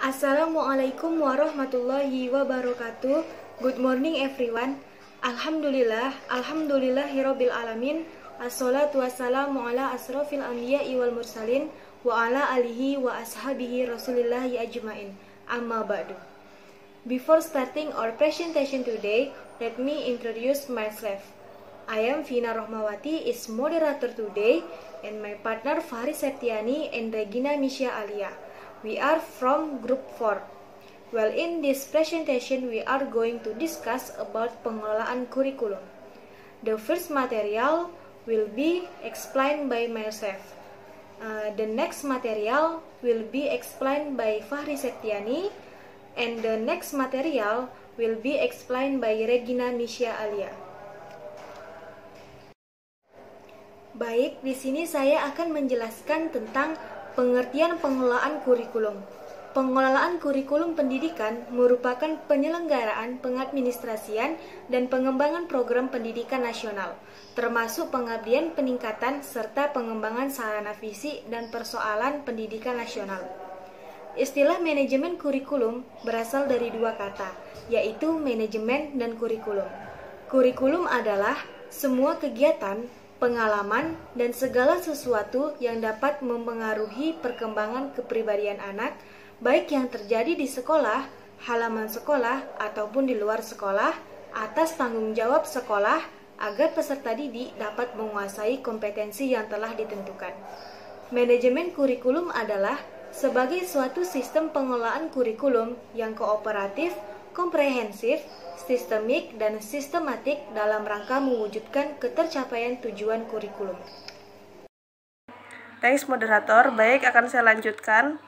Assalamualaikum warahmatullahi wabarakatuh. Good morning everyone. Alhamdulillahirabbil alamin. Assalatu wassalamu ala asrofil anbiya'i wal mursalin wa ala alihi wa ashabihi rasulillahi ajmain. Amma ba'du. Before starting our presentation today, let me introduce myself. I am Vina Rohmawati, is moderator today, and my partner Fahri Septiani and Regina Misha Alia. We are from Group 4. Well, in this presentation, we are going to discuss about pengelolaan kurikulum. The first material will be explained by myself. The next material will be explained by Fahri Septiani, and the next material will be explained by Regina Misha Alia. Baik, di sini saya akan menjelaskan tentang pengertian pengelolaan kurikulum. Pengelolaan kurikulum pendidikan merupakan penyelenggaraan pengadministrasian dan pengembangan program pendidikan nasional, termasuk pengabdian peningkatan serta pengembangan sarana fisik dan persoalan pendidikan nasional. Istilah manajemen kurikulum berasal dari dua kata, yaitu manajemen dan kurikulum. Kurikulum adalah semua kegiatan, pengalaman, dan segala sesuatu yang dapat mempengaruhi perkembangan kepribadian anak, baik yang terjadi di sekolah, halaman sekolah, ataupun di luar sekolah, atas tanggung jawab sekolah, agar peserta didik dapat menguasai kompetensi yang telah ditentukan. Manajemen kurikulum adalah sebagai suatu sistem pengelolaan kurikulum yang kooperatif, komprehensif, sistemik, dan sistematik dalam rangka mewujudkan ketercapaian tujuan kurikulum. Thanks moderator, baik akan saya lanjutkan,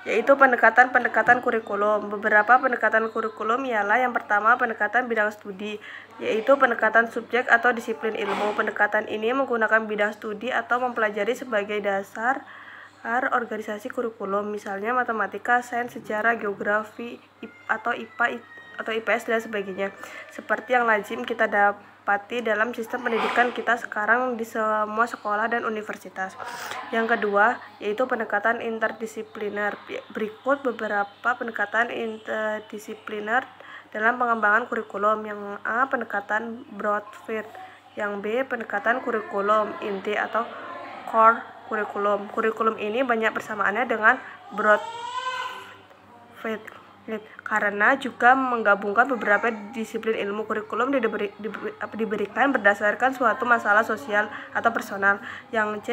yaitu pendekatan kurikulum. Beberapa pendekatan kurikulum ialah yang pertama pendekatan bidang studi, yaitu pendekatan subjek atau disiplin ilmu. Pendekatan ini menggunakan bidang studi atau mempelajari sebagai dasar organisasi kurikulum, misalnya matematika, sains, sejarah, geografi, atau IPA atau IPS dan sebagainya, seperti yang lazim kita dapati dalam sistem pendidikan kita sekarang di semua sekolah dan universitas. Yang kedua, yaitu pendekatan interdisipliner. Berikut beberapa pendekatan interdisipliner dalam pengembangan kurikulum. Yang A, pendekatan broad field. Yang B, pendekatan kurikulum inti atau core kurikulum. Kurikulum ini banyak persamaannya dengan broad field karena juga menggabungkan beberapa disiplin ilmu. Kurikulum diberikan berdasarkan suatu masalah sosial atau personal. Yang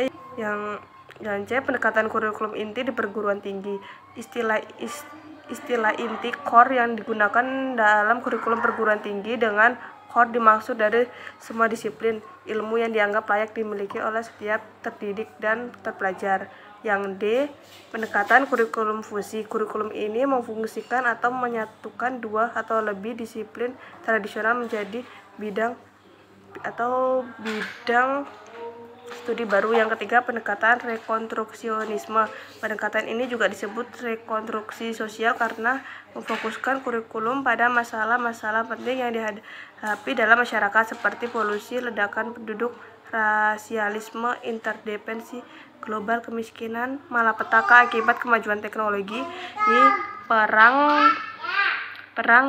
C, pendekatan kurikulum inti di perguruan tinggi. Istilah inti core yang digunakan dalam kurikulum perguruan tinggi. Dengan core dimaksud dari semua disiplin ilmu yang dianggap layak dimiliki oleh setiap terdidik dan terpelajar. Yang D, pendekatan kurikulum fusi. Kurikulum ini memfungsikan atau menyatukan dua atau lebih disiplin tradisional menjadi bidang studi baru. Yang ketiga, pendekatan rekonstruksionisme. Pendekatan ini juga disebut rekonstruksi sosial karena memfokuskan kurikulum pada masalah-masalah penting yang dihadapi dalam masyarakat seperti polusi, ledakan penduduk, rasialisme, interdependensi global, kemiskinan, malapetaka akibat kemajuan teknologi, perang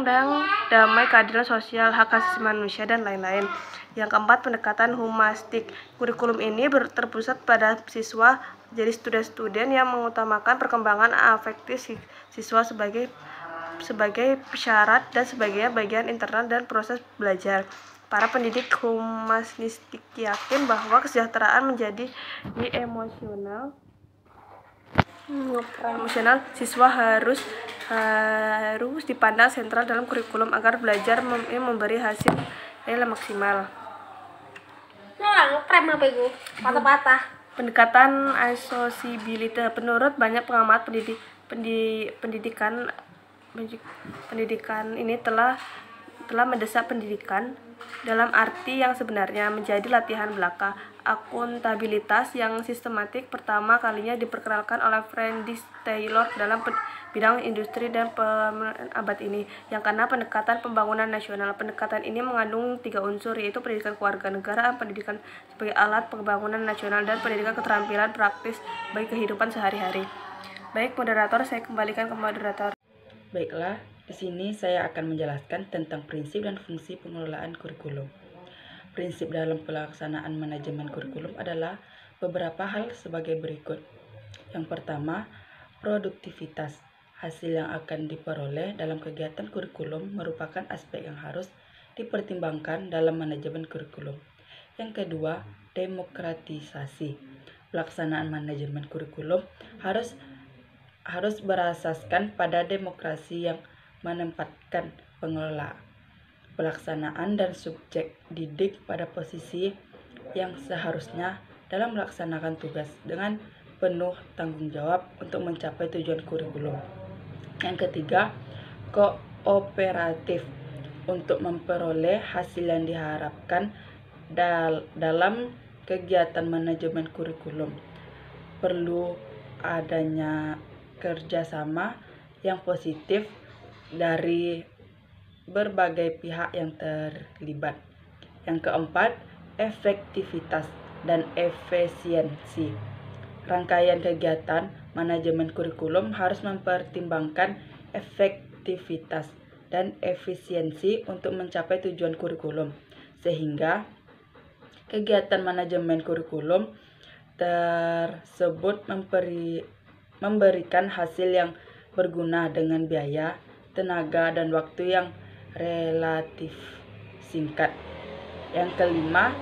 dan damai, keadilan sosial, hak asasi manusia, dan lain-lain. Yang keempat, pendekatan humanistik. Kurikulum ini terpusat pada siswa, jadi studi-studen yang mengutamakan perkembangan afektif siswa sebagai syarat dan sebagai bagian internal dan proses belajar. Para pendidik humanistik yakin bahwa kesejahteraan menjadi emosional siswa harus dipandang sentral dalam kurikulum agar belajar memberi hasil yang maksimal. Pendekatan asosiabilitas. Menurut banyak pengamat pendidikan ini telah mendesak pendidikan dalam arti yang sebenarnya menjadi latihan belaka. Akuntabilitas yang sistematik pertama kalinya diperkenalkan oleh Friedrich Taylor dalam bidang industri dan pemerintahan abad ini, yang karena pendekatan pembangunan nasional. Pendekatan ini mengandung 3 unsur, yaitu pendidikan kewarganegaraan, pendidikan sebagai alat pembangunan nasional, dan pendidikan keterampilan praktis bagi kehidupan sehari-hari. Baik, moderator, saya kembalikan ke moderator. Baiklah, di sini saya akan menjelaskan tentang prinsip dan fungsi pengelolaan kurikulum. Prinsip dalam pelaksanaan manajemen kurikulum adalah beberapa hal sebagai berikut. Yang pertama, produktivitas. Hasil yang akan diperoleh dalam kegiatan kurikulum merupakan aspek yang harus dipertimbangkan dalam manajemen kurikulum. Yang kedua, demokratisasi. Pelaksanaan manajemen kurikulum harus berasaskan pada demokrasi yang menempatkan pengelola, pelaksanaan dan subjek didik pada posisi yang seharusnya dalam melaksanakan tugas dengan penuh tanggung jawab untuk mencapai tujuan kurikulum. Yang ketiga, kooperatif. Untuk memperoleh hasil yang diharapkan dalam kegiatan manajemen kurikulum, perlu adanya kerjasama yang positif dari berbagai pihak yang terlibat. Yang keempat, efektivitas dan efisiensi. Rangkaian kegiatan manajemen kurikulum harus mempertimbangkan efektivitas dan efisiensi untuk mencapai tujuan kurikulum, sehingga kegiatan manajemen kurikulum tersebut memberikan hasil yang berguna dengan biaya, tenaga, dan waktu yang relatif singkat. Yang kelima,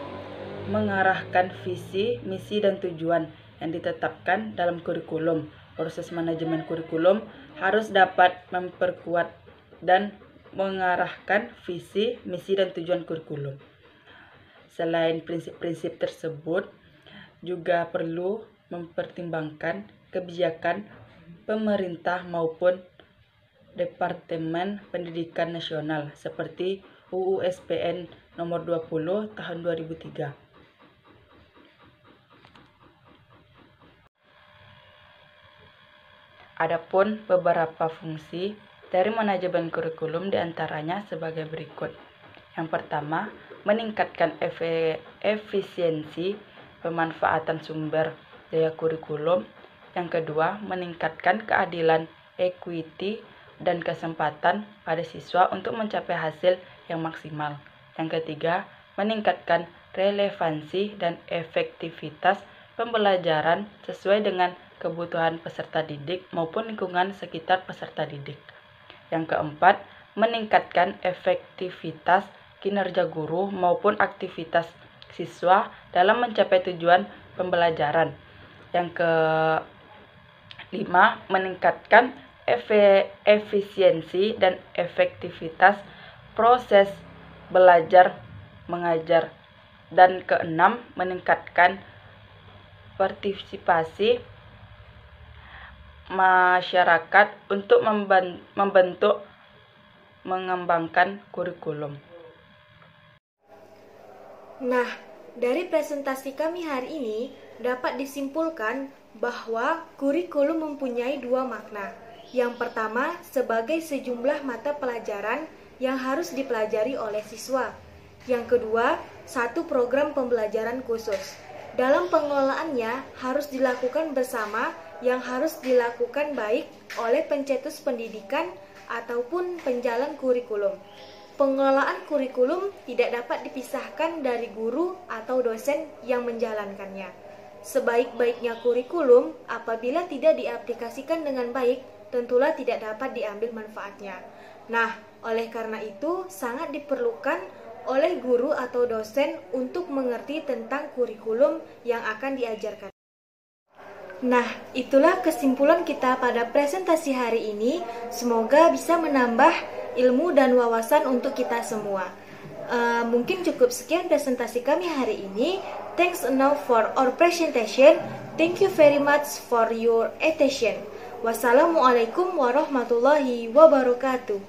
mengarahkan visi, misi, dan tujuan yang ditetapkan dalam kurikulum. Proses manajemen kurikulum harus dapat memperkuat dan mengarahkan visi, misi, dan tujuan kurikulum. Selain prinsip-prinsip tersebut, juga perlu mempertimbangkan kebijakan pemerintah maupun Departemen Pendidikan Nasional seperti UU SPN nomor 20 tahun 2003. Adapun beberapa fungsi dari manajemen kurikulum diantaranya sebagai berikut. Yang pertama, meningkatkan efisiensi pemanfaatan sumber daya kurikulum. Yang kedua, meningkatkan keadilan, equity, dan kesempatan pada siswa untuk mencapai hasil yang maksimal. Yang ketiga, meningkatkan relevansi dan efektivitas pembelajaran sesuai dengan kebutuhan peserta didik maupun lingkungan sekitar peserta didik. Yang keempat, meningkatkan efektivitas kinerja guru maupun aktivitas siswa dalam mencapai tujuan pembelajaran. Yang kelima, meningkatkan efisiensi dan efektivitas proses belajar mengajar. Dan keenam, meningkatkan partisipasi masyarakat untuk membentuk mengembangkan kurikulum. Nah, dari presentasi kami hari ini dapat disimpulkan bahwa kurikulum mempunyai dua makna. Yang pertama, sebagai sejumlah mata pelajaran yang harus dipelajari oleh siswa. Yang kedua, satu program pembelajaran khusus. Dalam pengelolaannya harus dilakukan bersama, yang harus dilakukan baik oleh pencetus pendidikan ataupun penjalan kurikulum. Pengelolaan kurikulum tidak dapat dipisahkan dari guru atau dosen yang menjalankannya. Sebaik-baiknya kurikulum, apabila tidak diaplikasikan dengan baik, tentulah tidak dapat diambil manfaatnya. Nah, oleh karena itu sangat diperlukan oleh guru atau dosen untuk mengerti tentang kurikulum yang akan diajarkan. Nah, itulah kesimpulan kita pada presentasi hari ini. Semoga bisa menambah ilmu dan wawasan untuk kita semua. Mungkin cukup sekian presentasi kami hari ini. Thanks enough for our presentation. Thank you very much for your attention. Wassalamualaikum warahmatullahi wabarakatuh.